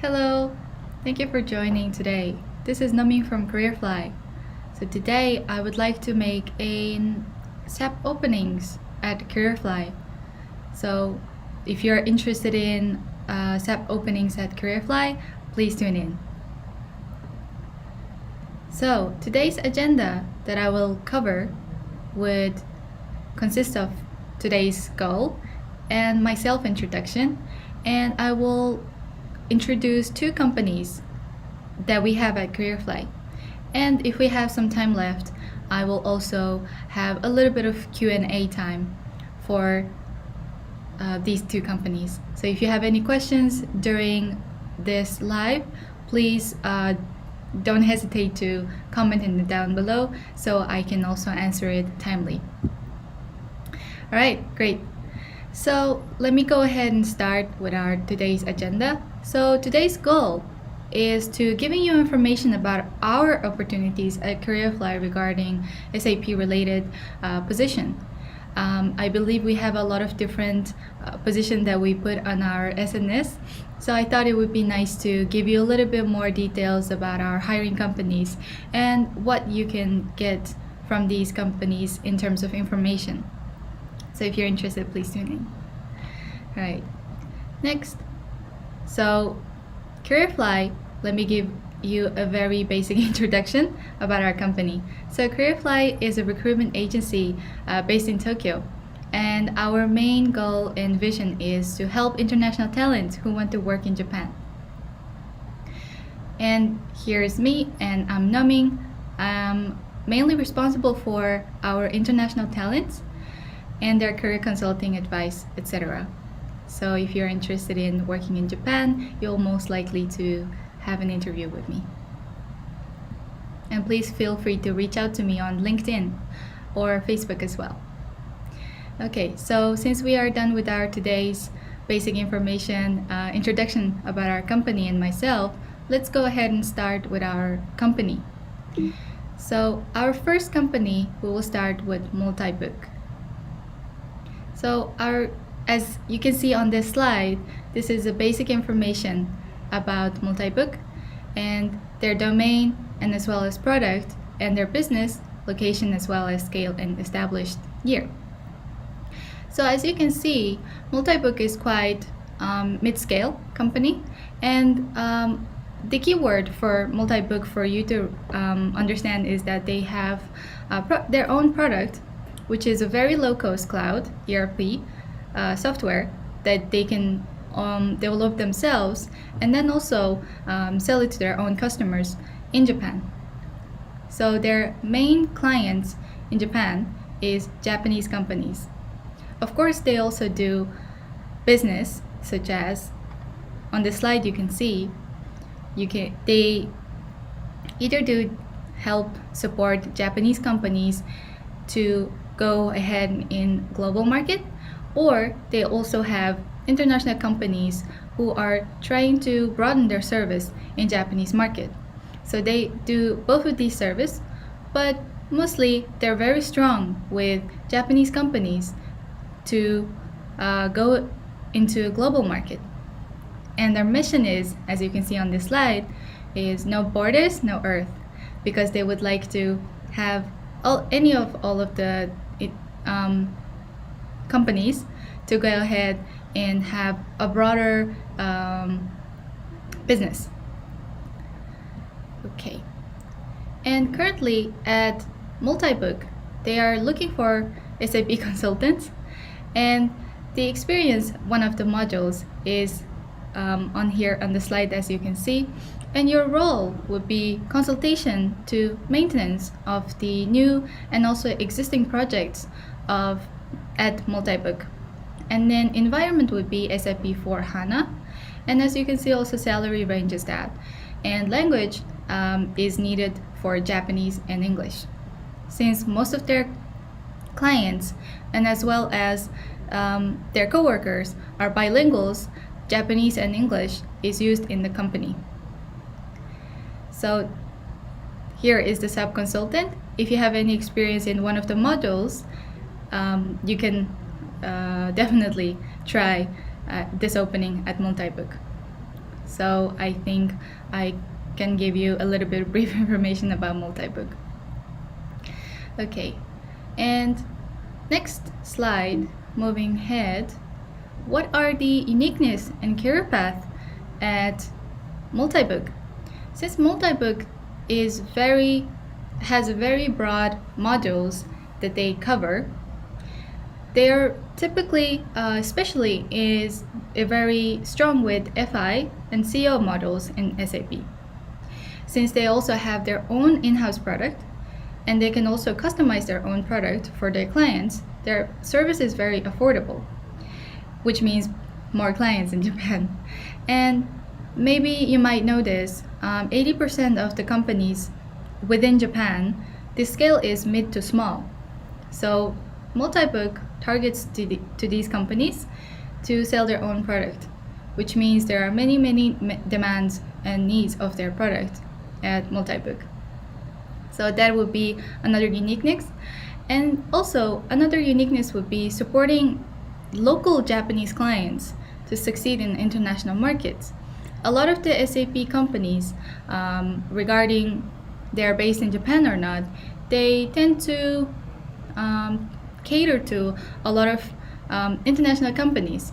Hello, thank you for joining today. This is Nami from Careerfly. So today I would like to make a SAP Openings at Careerfly. So if you're interested in SAP Openings at Careerfly, please tune in. So today's agenda that I will cover would consist of today's goal and my self-introduction, and I will introduce two companies that we have at Careerfly. And if we have some time left, I will also have a little bit of Q&A time for these two companies. So if you have any questions during this live, please don't hesitate to comment in the down below so I can also answer it timely. All right, great. So let me go ahead and start with our today's agenda. So today's goal is to giving you information about our opportunities at Careerfly regarding SAP related position. I believe we have a lot of different positions that we put on our SNS. So I thought it would be nice to give you a little bit more details about our hiring companies and what you can get from these companies in terms of information. So if you're interested, please tune in. All right, next. So Careerfly, let me give you a very basic introduction about our company. So Careerfly is a recruitment agency based in Tokyo. And our main goal and vision is to help international talents who want to work in Japan. And here's me, and I'm Naming. I'm mainly responsible for our international talents and their career consulting advice, etc. So if you're interested in working in Japan, you'll most likely to have an interview with me. And please feel free to reach out to me on LinkedIn or Facebook as well. Okay, so since we are done with our today's basic information, introduction about our company and myself, let's go ahead and start with our company. So our first company, we will start with Multibook. So as you can see on this slide, this is the basic information about Multibook and their domain and as well as product and their business, location as well as scale and established year. So as you can see, Multibook is quite mid-scale company, and the keyword for Multibook for you to understand is that they have their own product, which is a very low-cost cloud ERP software that they can develop themselves and then also sell it to their own customers in Japan. So their main clients in Japan is Japanese companies. Of course, they also do business, such as on the slide you can see, they either do help support Japanese companies to go ahead in global market, or they also have international companies who are trying to broaden their service in Japanese market. So they do both of these services, but mostly they're very strong with Japanese companies to go into a global market. And their mission is, as you can see on this slide, is no borders, no earth, because they would like to have all of the companies to go ahead and have a broader business. Okay. And currently at Multibook, they are looking for SAP consultants, and the experience, one of the modules is on here on the slide, as you can see, and your role would be consultation to maintenance of the new and also existing projects at Multibook. And then environment would be SAP for HANA, and as you can see also salary ranges that, and language is needed for Japanese and English, since most of their clients and as well as their coworkers are bilinguals. Japanese and English is used in the company. So here is the SAP Consultant. If you have any experience in one of the modules, you can definitely try this opening at Multibook. So I think I can give you a little bit of brief information about Multibook. Okay, and next slide, moving ahead, what are the uniqueness and career path at Multibook? Since Multibook has very broad modules that they cover, they're typically, especially, is very strong with FI and CO models in SAP. Since they also have their own in-house product, and they can also customize their own product for their clients, their service is very affordable, which means more clients in Japan. And maybe you might notice 80% of the companies within Japan, the scale is mid to small. So Multibook targets to these companies to sell their own product, which means there are many demands and needs of their product at Multibook. So that would be another uniqueness. And also another uniqueness would be supporting local Japanese clients to succeed in international markets. A lot of the SAP companies, regarding they are based in Japan or not, they tend to cater to a lot of international companies.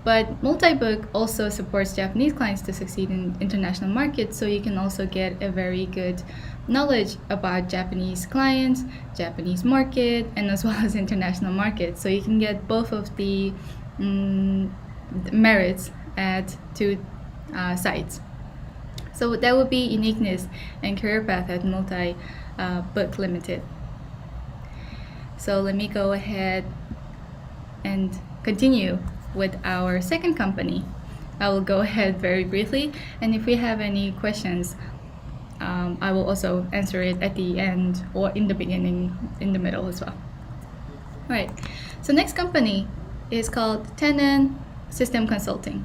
But Multibook also supports Japanese clients to succeed in international markets, so you can also get a very good knowledge about Japanese clients, Japanese market, and as well as international markets. So you can get both of the merits at two sites. So that would be uniqueness and career path at Multibook Limited. So let me go ahead and continue with our second company. I will go ahead very briefly, and if we have any questions, I will also answer it at the end or in the beginning, in the middle as well. All right, so next company is called Tenant System Consulting.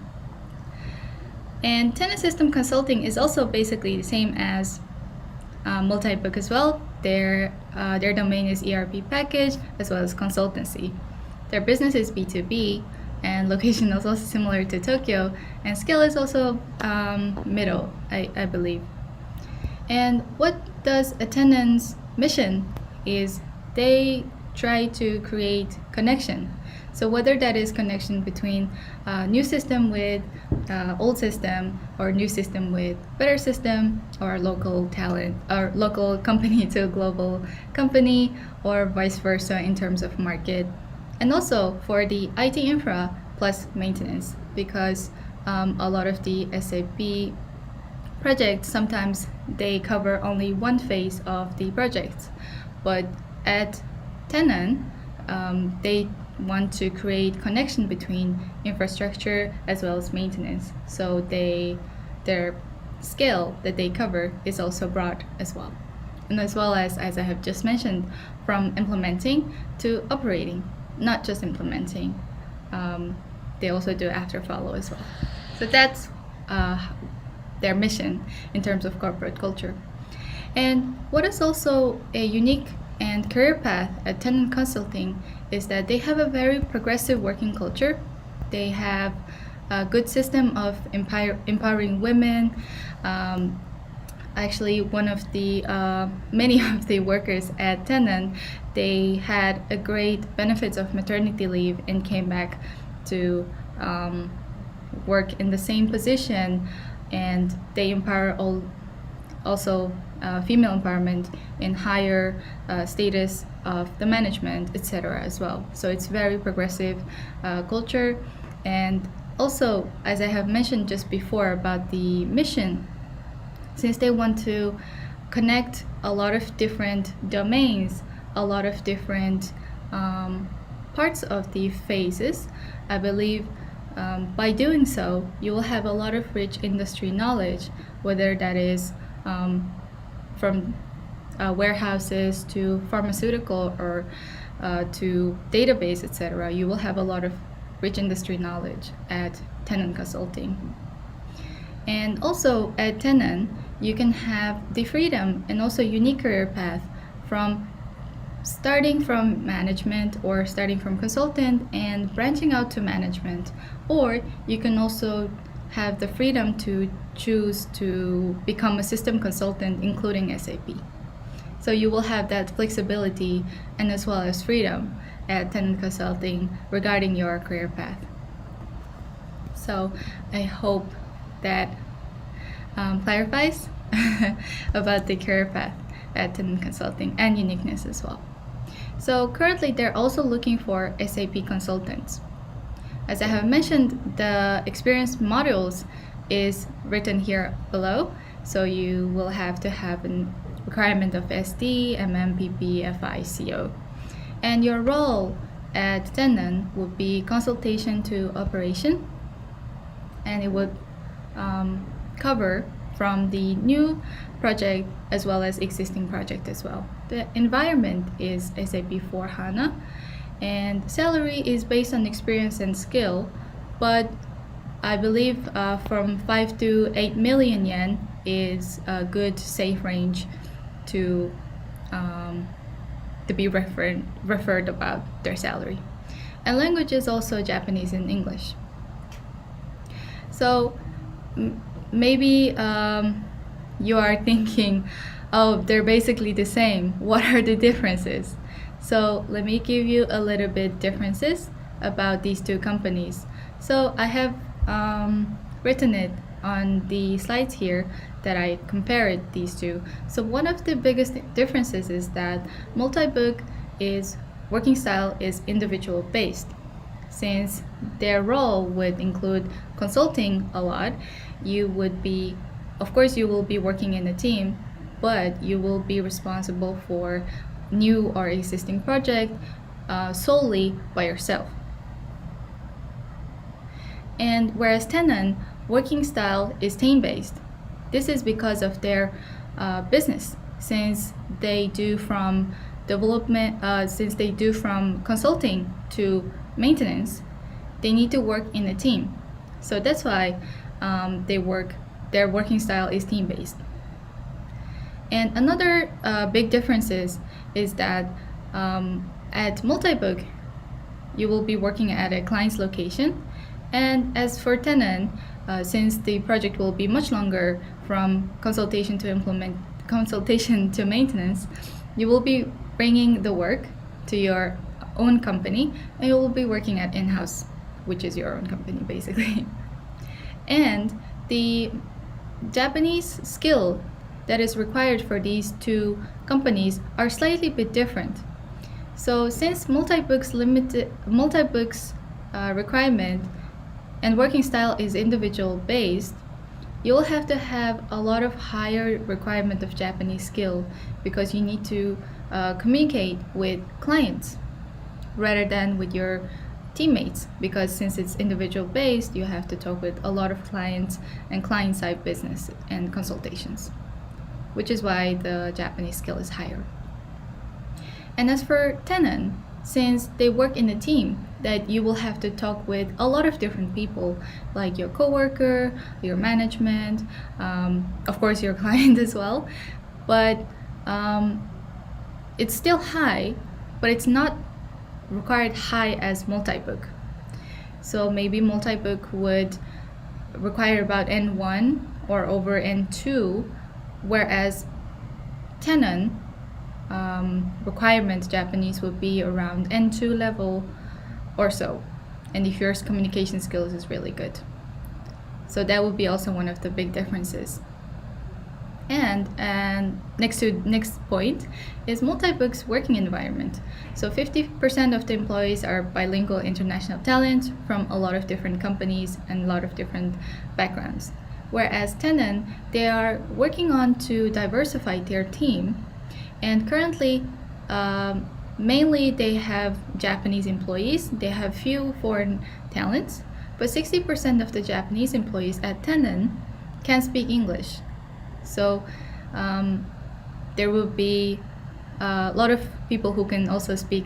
And Tenant System Consulting is also basically the same as Multibook as well. Their domain is ERP package as well as consultancy. Their business is B2B, and location is also similar to Tokyo, and scale is also middle, I believe. And what does a Tenant's mission is they try to create connection. So whether that is connection between new system with old system, or new system with better system, or local talent, or local company to a global company, or vice versa in terms of market. And also for the IT infra plus maintenance, because a lot of the SAP projects, sometimes they cover only one phase of the project. But at Tenant, they want to create connection between infrastructure as well as maintenance. So their scale that they cover is also broad as well. And as well as I have just mentioned, from implementing to operating, not just implementing. They also do after follow as well. So that's their mission in terms of corporate culture. And what is also a unique and career path at Tenant Consulting is that they have a very progressive working culture. They have a good system of empowering women. Actually, one of the many of the workers at Tenant, they had a great benefits of maternity leave and came back to work in the same position, and they empower also female empowerment in higher status of the management, etc. as well. So it's very progressive culture. And also, as I have mentioned just before about the mission, since they want to connect a lot of different domains, a lot of different parts of the phases, I believe by doing so, you will have a lot of rich industry knowledge, whether that is from warehouses to pharmaceutical or to database, etc. You will have a lot of rich industry knowledge at Tenant Consulting. And also at Tenant, you can have the freedom and also unique career path from starting from management or starting from consultant and branching out to management. Or you can also have the freedom to choose to become a system consultant, including SAP. So you will have that flexibility and as well as freedom at Tenant Consulting regarding your career path. So I hope that clarifies about the career path at Tenant Consulting and Uniqueness as well. So currently they're also looking for SAP consultants. As I have mentioned, the experience modules is written here below. So you will have to have a requirement of SD, MM, PP, FI, CO. And your role at Tenant would be consultation to operation, and it would cover from the new project as well as existing project as well. The environment is SAP S/4HANA, and salary is based on experience and skill, but I believe from 5 to 8 million yen is a good safe range to be referred about their salary. And language is also Japanese and English. So maybe you are thinking, oh, they're basically the same. What are the differences? So let me give you a little bit differences about these two companies. So I have written it on the slides here that I compared these two. So one of the biggest differences is that Multibook is working style is individual based. Since their role would include consulting a lot, you would be, of course, you will be working in a team, but you will be responsible for new or existing project solely by yourself. And whereas Tenant working style is team-based. This is because of their business, since they do from development, since they do from consulting to maintenance, they need to work in a team. So that's why their working style is team-based. And another big difference is that at Multibook, you will be working at a client's location. And as for Tenant, since the project will be much longer from consultation to maintenance, you will be bringing the work to your own company, and you will be working at in-house, which is your own company basically. And the Japanese skill that is required for these two companies are slightly bit different. So since Multibook's requirement and working style is individual based, you'll have to have a lot of higher requirement of Japanese skill because you need to communicate with clients rather than with your teammates, because since it's individual based, you have to talk with a lot of clients and client side business and consultations, which is why the Japanese skill is higher. And as for Tenant, since they work in a team, that you will have to talk with a lot of different people, like your coworker, your management, of course your client as well. But it's still high, but it's not required high as Multibook. So maybe Multibook would require about N1 or over N2, whereas Tenant requirement Japanese would be around N2 level or so, and if your communication skills is really good. So that would be also one of the big differences. And next point is Multibook's working environment. So 50% of the employees are bilingual international talent from a lot of different companies and a lot of different backgrounds. Whereas Tenant, they are working on to diversify their team, and currently mainly they have Japanese employees, they have few foreign talents, but 60% of the Japanese employees at Tenant can speak English. So there will be a lot of people who can also speak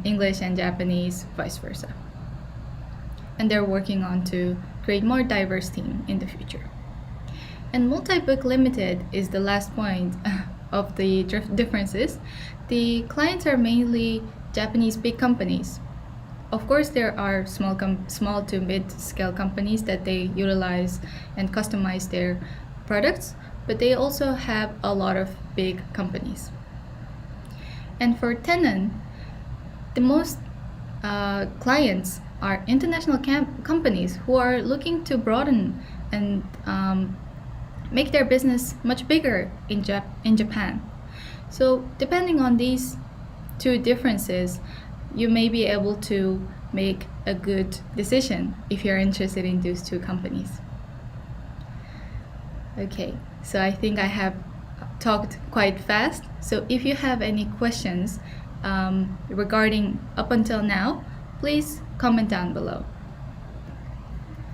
English and Japanese, vice versa. And they're working on to create more diverse team in the future. And Multibook Limited is the last point of the differences. The clients are mainly Japanese big companies. of course, there are small to mid-scale companies that they utilize and customize their products, but they also have a lot of big companies. And for Tenant, the most clients are international companies who are looking to broaden and make their business much bigger in Japan. So depending on these two differences, you may be able to make a good decision if you're interested in those two companies. Okay, so I think I have talked quite fast. So if you have any questions regarding up until now, please comment down below.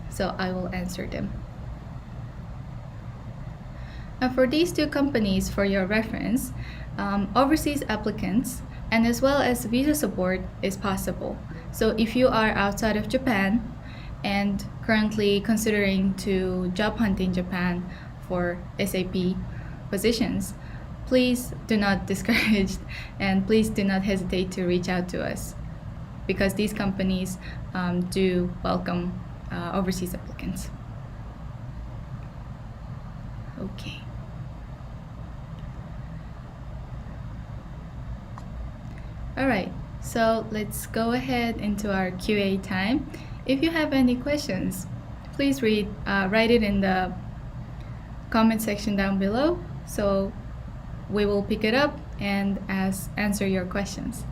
So I will answer them. And for these two companies, for your reference, overseas applicants and as well as visa support is possible. So if you are outside of Japan and currently considering to job hunt in Japan for SAP positions, please do not discourage and please do not hesitate to reach out to us, because these companies do welcome overseas applicants. Okay. All right, so let's go ahead into our QA time. If you have any questions, please write it in the comment section down below, so we will pick it up and answer your questions.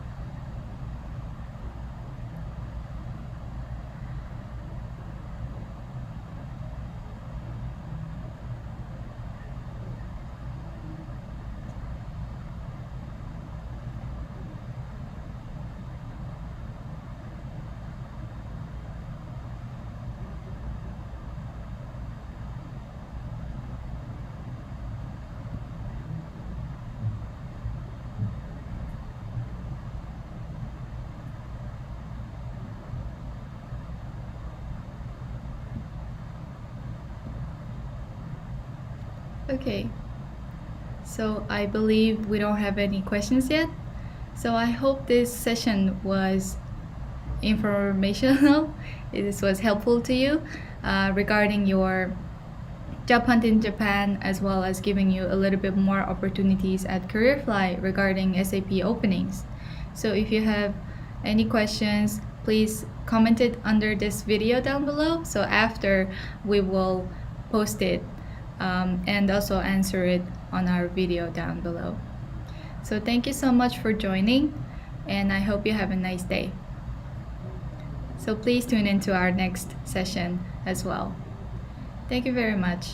Okay, so I believe we don't have any questions yet. So I hope this session was informational. This was helpful to you regarding your job hunt in Japan, as well as giving you a little bit more opportunities at CareerFly regarding SAP openings. So if you have any questions, please comment it under this video down below. So after, we will post it and also answer it on our video down below. So thank you so much for joining, and I hope you have a nice day. So please tune into our next session as well. Thank you very much.